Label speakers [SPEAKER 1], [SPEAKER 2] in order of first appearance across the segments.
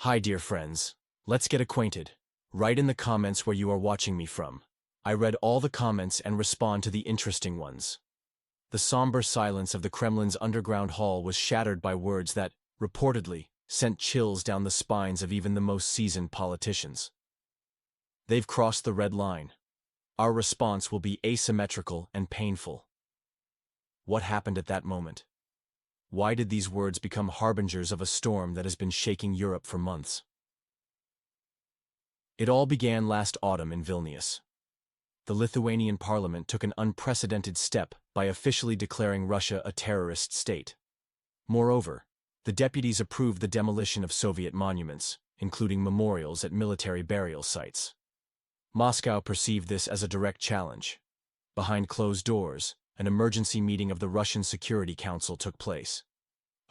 [SPEAKER 1] Hi dear friends, let's get acquainted. Write in the comments where you are watching me from. I read all the comments and respond to the interesting ones. The somber silence of the Kremlin's underground hall was shattered by words that, reportedly, sent chills down the spines of even the most seasoned politicians. They've crossed the red line. Our response will be asymmetrical and painful. What happened at that moment? Why did these words become harbingers of a storm that has been shaking Europe for months? It all began last autumn in Vilnius. The Lithuanian parliament took an unprecedented step by officially declaring Russia a terrorist state. Moreover, the deputies approved the demolition of Soviet monuments, including memorials at military burial sites. Moscow perceived this as a direct challenge. Behind closed doors, an emergency meeting of the Russian Security Council took place.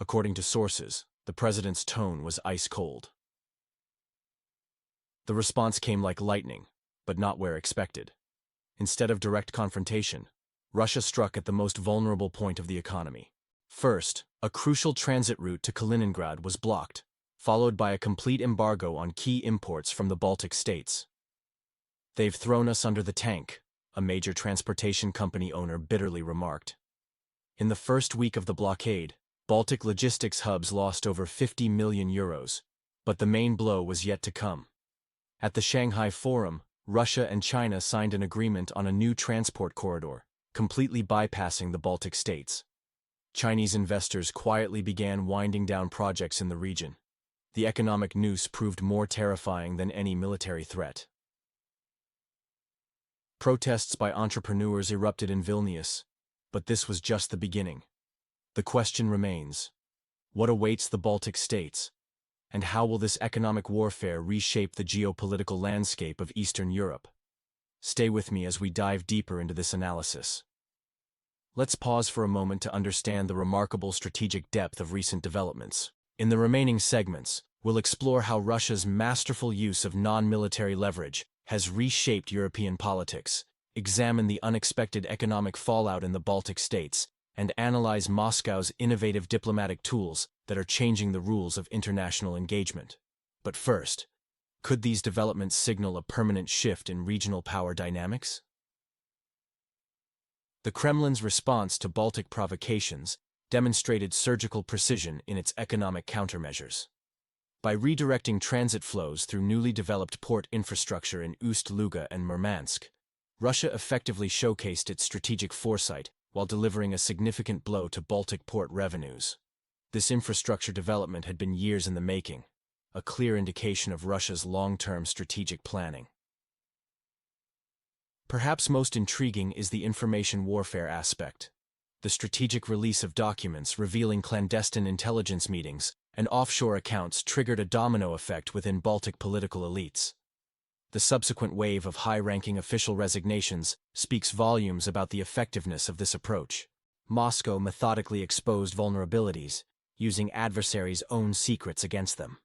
[SPEAKER 1] According to sources, the president's tone was ice cold. The response came like lightning, but not where expected. Instead of direct confrontation, Russia struck at the most vulnerable point of the economy. First, a crucial transit route to Kaliningrad was blocked, followed by a complete embargo on key imports from the Baltic states. "They've thrown us under the tank," a major transportation company owner bitterly remarked. In the first week of the blockade, Baltic logistics hubs lost over 50 million euros, but the main blow was yet to come. At the Shanghai Forum, Russia and China signed an agreement on a new transport corridor, completely bypassing the Baltic states. Chinese investors quietly began winding down projects in the region. The economic noose proved more terrifying than any military threat. Protests by entrepreneurs erupted in Vilnius, but this was just the beginning. The question remains: what awaits the Baltic states, and how will this economic warfare reshape the geopolitical landscape of Eastern Europe? Stay with me as we dive deeper into this analysis. Let's pause for a moment to understand the remarkable strategic depth of recent developments. In the remaining segments, we'll explore how Russia's masterful use of non-military leverage has reshaped European politics, examine the unexpected economic fallout in the Baltic states, and analyze Moscow's innovative diplomatic tools that are changing the rules of international engagement. But first, could these developments signal a permanent shift in regional power dynamics? The Kremlin's response to Baltic provocations demonstrated surgical precision in its economic countermeasures. By redirecting transit flows through newly developed port infrastructure in Ust-Luga and Murmansk, Russia effectively showcased its strategic foresight while delivering a significant blow to Baltic port revenues. This infrastructure development had been years in the making, a clear indication of Russia's long-term strategic planning. Perhaps most intriguing is the information warfare aspect. The strategic release of documents revealing clandestine intelligence meetings and offshore accounts triggered a domino effect within Baltic political elites. The subsequent wave of high-ranking official resignations speaks volumes about the effectiveness of this approach. Moscow methodically exposed vulnerabilities, using adversaries' own secrets against them.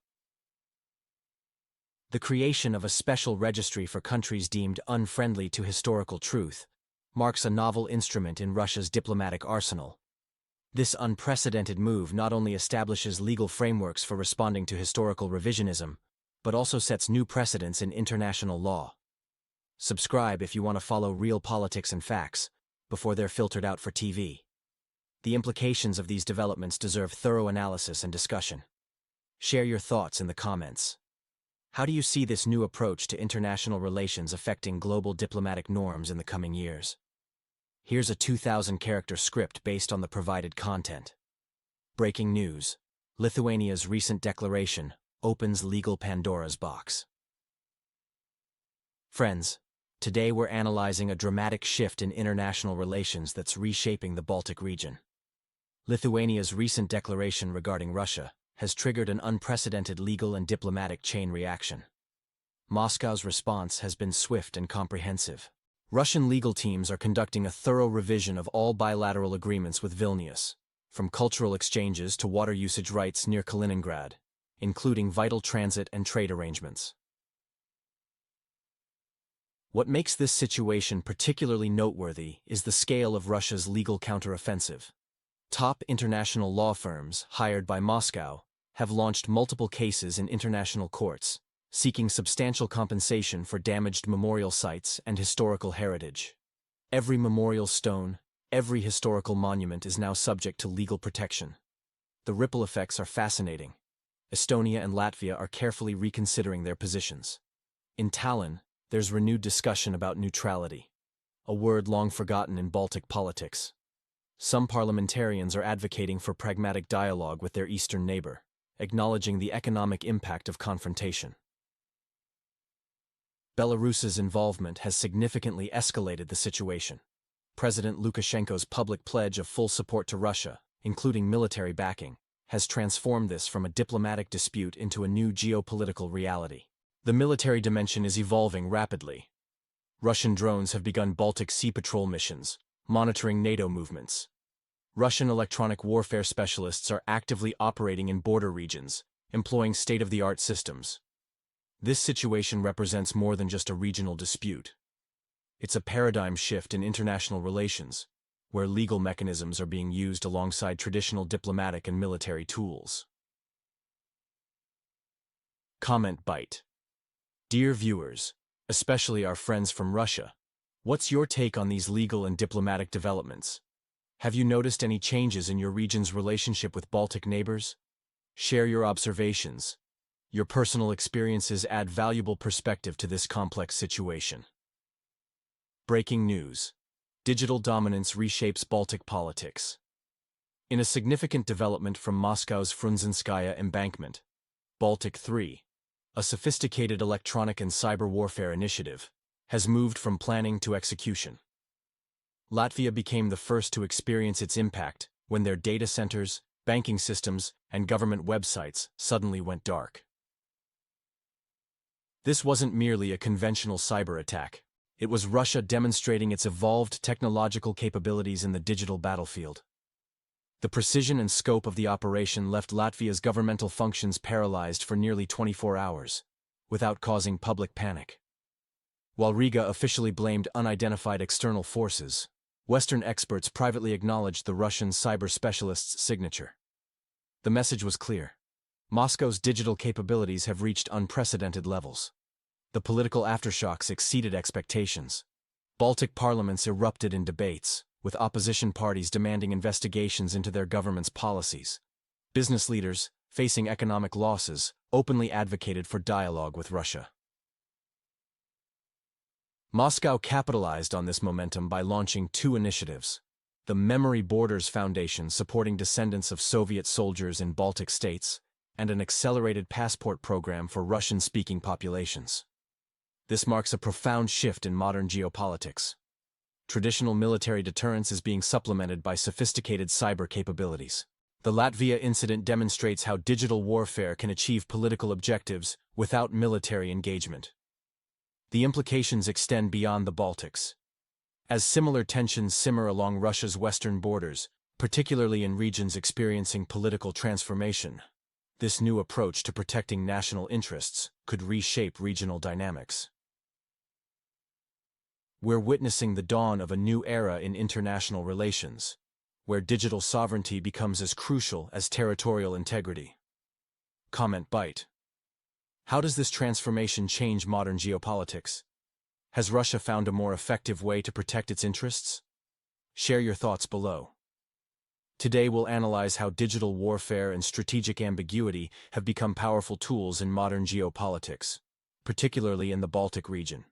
[SPEAKER 1] The creation of a special registry for countries deemed unfriendly to historical truth marks a novel instrument in Russia's diplomatic arsenal. This unprecedented move not only establishes legal frameworks for responding to historical revisionism, but also sets new precedents in international law. Subscribe if you want to follow real politics and facts before they're filtered out for TV. The implications of these developments deserve thorough analysis and discussion. Share your thoughts in the comments. How do you see this new approach to international relations affecting global diplomatic norms in the coming years? Here's a 2,000-character script based on the provided content. Breaking news: Lithuania's recent declaration opens legal Pandora's box. Friends, today we're analyzing a dramatic shift in international relations that's reshaping the Baltic region. Lithuania's recent declaration regarding Russia has triggered an unprecedented legal and diplomatic chain reaction. Moscow's response has been swift and comprehensive. Russian legal teams are conducting a thorough revision of all bilateral agreements with Vilnius, from cultural exchanges to water usage rights near Kaliningrad, including vital transit and trade arrangements. What makes this situation particularly noteworthy is the scale of Russia's legal counteroffensive. Top international law firms, hired by Moscow, have launched multiple cases in international courts, seeking substantial compensation for damaged memorial sites and historical heritage. Every memorial stone, every historical monument is now subject to legal protection. The ripple effects are fascinating. Estonia and Latvia are carefully reconsidering their positions. In Tallinn, there's renewed discussion about neutrality, a word long forgotten in Baltic politics. Some parliamentarians are advocating for pragmatic dialogue with their eastern neighbor, acknowledging the economic impact of confrontation. Belarus's involvement has significantly escalated the situation. President Lukashenko's public pledge of full support to Russia, including military backing, has transformed this from a diplomatic dispute into a new geopolitical reality. The military dimension is evolving rapidly. Russian drones have begun Baltic Sea Patrol missions, monitoring NATO movements. Russian electronic warfare specialists are actively operating in border regions, employing state-of-the-art systems. This situation represents more than just a regional dispute. It's a paradigm shift in international relations, where legal mechanisms are being used alongside traditional diplomatic and military tools. Comment Bite. Dear viewers, especially our friends from Russia, what's your take on these legal and diplomatic developments? Have you noticed any changes in your region's relationship with Baltic neighbors? Share your observations. Your personal experiences add valuable perspective to this complex situation. Breaking news. Digital dominance reshapes Baltic politics. In a significant development from Moscow's Frunzenskaya embankment, Baltic 3, a sophisticated electronic and cyber warfare initiative, has moved from planning to execution. Latvia became the first to experience its impact when their data centers, banking systems, and government websites suddenly went dark. This wasn't merely a conventional cyber attack. It was Russia demonstrating its evolved technological capabilities in the digital battlefield. The precision and scope of the operation left Latvia's governmental functions paralyzed for nearly 24 hours, without causing public panic. While Riga officially blamed unidentified external forces, Western experts privately acknowledged the Russian cyber specialist's signature. The message was clear. Moscow's digital capabilities have reached unprecedented levels. The political aftershocks exceeded expectations. Baltic parliaments erupted in debates, with opposition parties demanding investigations into their government's policies. Business leaders, facing economic losses, openly advocated for dialogue with Russia. Moscow capitalized on this momentum by launching two initiatives: the Memory Borders Foundation supporting descendants of Soviet soldiers in Baltic states, and an accelerated passport program for Russian-speaking populations. This marks a profound shift in modern geopolitics. Traditional military deterrence is being supplemented by sophisticated cyber capabilities. The Latvia incident demonstrates how digital warfare can achieve political objectives without military engagement. The implications extend beyond the Baltics. As similar tensions simmer along Russia's western borders, particularly in regions experiencing political transformation, this new approach to protecting national interests could reshape regional dynamics. We're witnessing the dawn of a new era in international relations, where digital sovereignty becomes as crucial as territorial integrity. Comment Bite. How does this transformation change modern geopolitics? Has Russia found a more effective way to protect its interests? Share your thoughts below. Today we'll analyze how digital warfare and strategic ambiguity have become powerful tools in modern geopolitics, particularly in the Baltic region.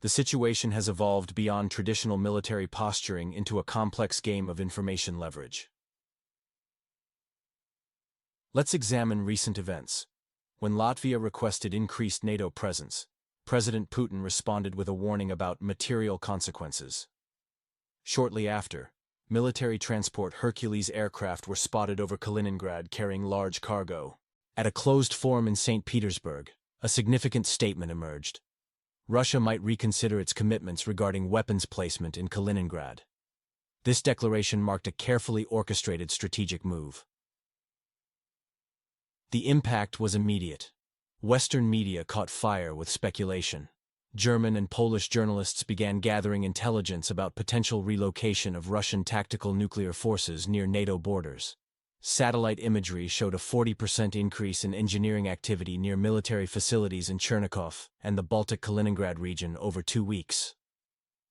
[SPEAKER 1] The situation has evolved beyond traditional military posturing into a complex game of information leverage. Let's examine recent events. When Latvia requested increased NATO presence, President Putin responded with a warning about material consequences. Shortly after, military transport Hercules aircraft were spotted over Kaliningrad carrying large cargo. At a closed forum in St. Petersburg, a significant statement emerged. Russia might reconsider its commitments regarding weapons placement in Kaliningrad. This declaration marked a carefully orchestrated strategic move. The impact was immediate. Western media caught fire with speculation. German and Polish journalists began gathering intelligence about potential relocation of Russian tactical nuclear forces near NATO borders. Satellite imagery showed a 40% increase in engineering activity near military facilities in Chernikov and the Baltic Kaliningrad region over 2 weeks.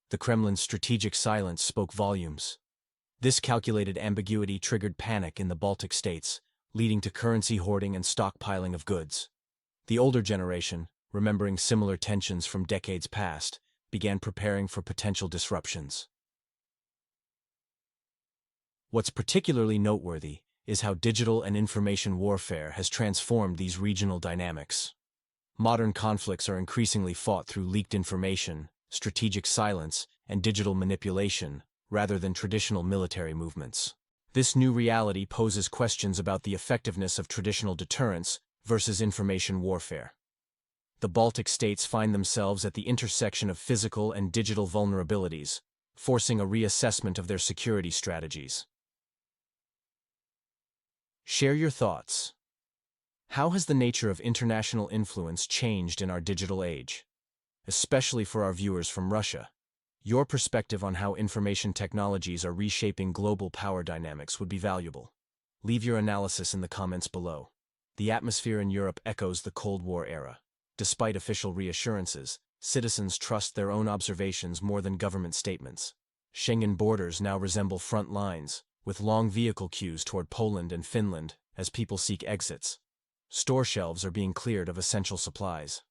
[SPEAKER 1] The Kremlin's strategic silence spoke volumes. This calculated ambiguity triggered panic in the Baltic states, leading to currency hoarding and stockpiling of goods. The older generation, remembering similar tensions from decades past, began preparing for potential disruptions. What's particularly noteworthy is how digital and information warfare has transformed these regional dynamics. Modern conflicts are increasingly fought through leaked information, strategic silence, and digital manipulation, rather than traditional military movements. This new reality poses questions about the effectiveness of traditional deterrence versus information warfare. The Baltic states find themselves at the intersection of physical and digital vulnerabilities, forcing a reassessment of their security strategies. Share your thoughts. How has the nature of international influence changed in our digital age? Especially for our viewers from Russia. Your perspective on how information technologies are reshaping global power dynamics would be valuable. Leave your analysis in the comments below. The atmosphere in Europe echoes the Cold War era. Despite official reassurances, citizens trust their own observations more than government statements. Schengen borders now resemble front lines, with long vehicle queues toward Poland and Finland as people seek exits. Store shelves are being cleared of essential supplies.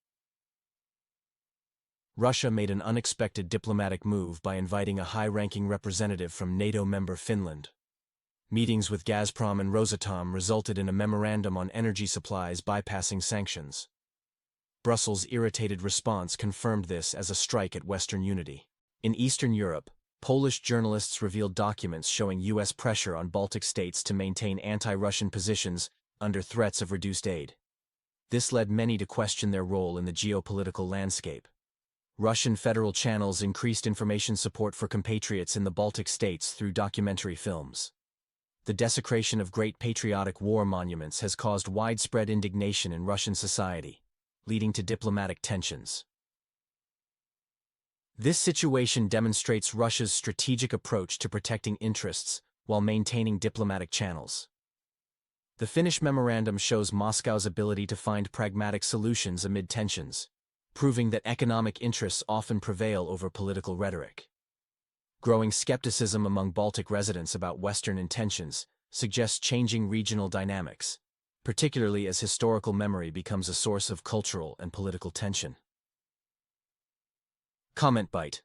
[SPEAKER 1] Russia made an unexpected diplomatic move by inviting a high-ranking representative from NATO member Finland. Meetings with Gazprom and Rosatom resulted in a memorandum on energy supplies bypassing sanctions. Brussels' irritated response confirmed this as a strike at Western unity. In Eastern Europe, Polish journalists revealed documents showing U.S. pressure on Baltic states to maintain anti-Russian positions under threats of reduced aid. This led many to question their role in the geopolitical landscape. Russian federal channels increased information support for compatriots in the Baltic states through documentary films. The desecration of great patriotic war monuments has caused widespread indignation in Russian society, leading to diplomatic tensions. This situation demonstrates Russia's strategic approach to protecting interests while maintaining diplomatic channels. The Finnish memorandum shows Moscow's ability to find pragmatic solutions amid tensions, proving that economic interests often prevail over political rhetoric. Growing skepticism among Baltic residents about Western intentions suggests changing regional dynamics, particularly as historical memory becomes a source of cultural and political tension. Comment Bite.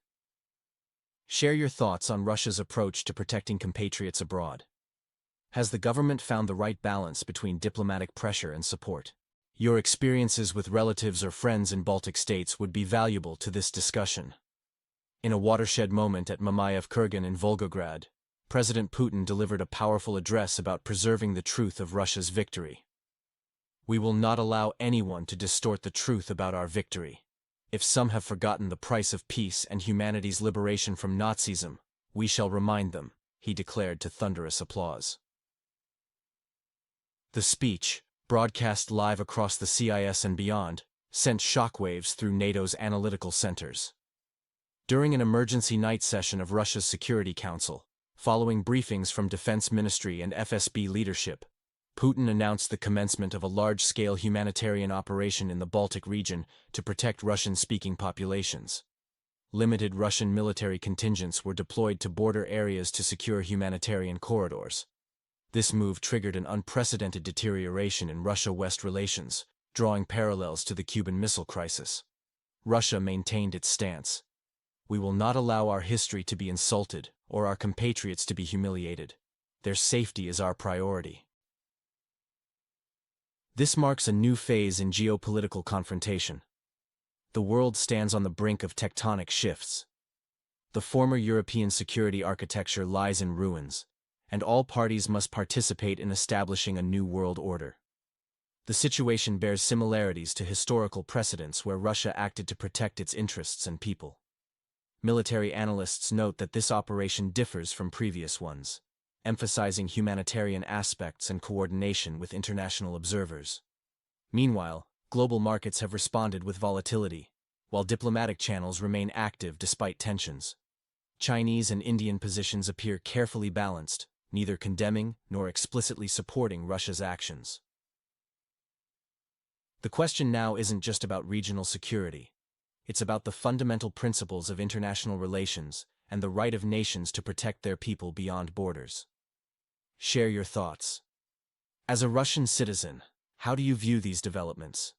[SPEAKER 1] Share your thoughts on Russia's approach to protecting compatriots abroad. Has the government found the right balance between diplomatic pressure and support? Your experiences with relatives or friends in Baltic states would be valuable to this discussion. In a watershed moment at Mamayev Kurgan in Volgograd, President Putin delivered a powerful address about preserving the truth of Russia's victory. We will not allow anyone to distort the truth about our victory. If some have forgotten the price of peace and humanity's liberation from Nazism, we shall remind them, he declared to thunderous applause. The speech, broadcast live across the CIS and beyond, sent shockwaves through NATO's analytical centers. During an emergency night session of Russia's Security Council, following briefings from Defense Ministry and FSB leadership, Putin announced the commencement of a large-scale humanitarian operation in the Baltic region to protect Russian-speaking populations. Limited Russian military contingents were deployed to border areas to secure humanitarian corridors. This move triggered an unprecedented deterioration in Russia-West relations, drawing parallels to the Cuban Missile Crisis. Russia maintained its stance. We will not allow our history to be insulted or our compatriots to be humiliated. Their safety is our priority. This marks a new phase in geopolitical confrontation. The world stands on the brink of tectonic shifts. The former European security architecture lies in ruins, and all parties must participate in establishing a new world order. The situation bears similarities to historical precedents where Russia acted to protect its interests and people. Military analysts note that this operation differs from previous ones, emphasizing humanitarian aspects and coordination with international observers. Meanwhile, global markets have responded with volatility, while diplomatic channels remain active despite tensions. Chinese and Indian positions appear carefully balanced, neither condemning nor explicitly supporting Russia's actions. The question now isn't just about regional security. It's about the fundamental principles of international relations and the right of nations to protect their people beyond borders. Share your thoughts. As a Russian citizen, how do you view these developments?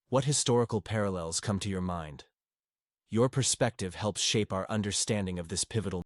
[SPEAKER 1] What historical parallels come to your mind? Your perspective helps shape our understanding of this pivotal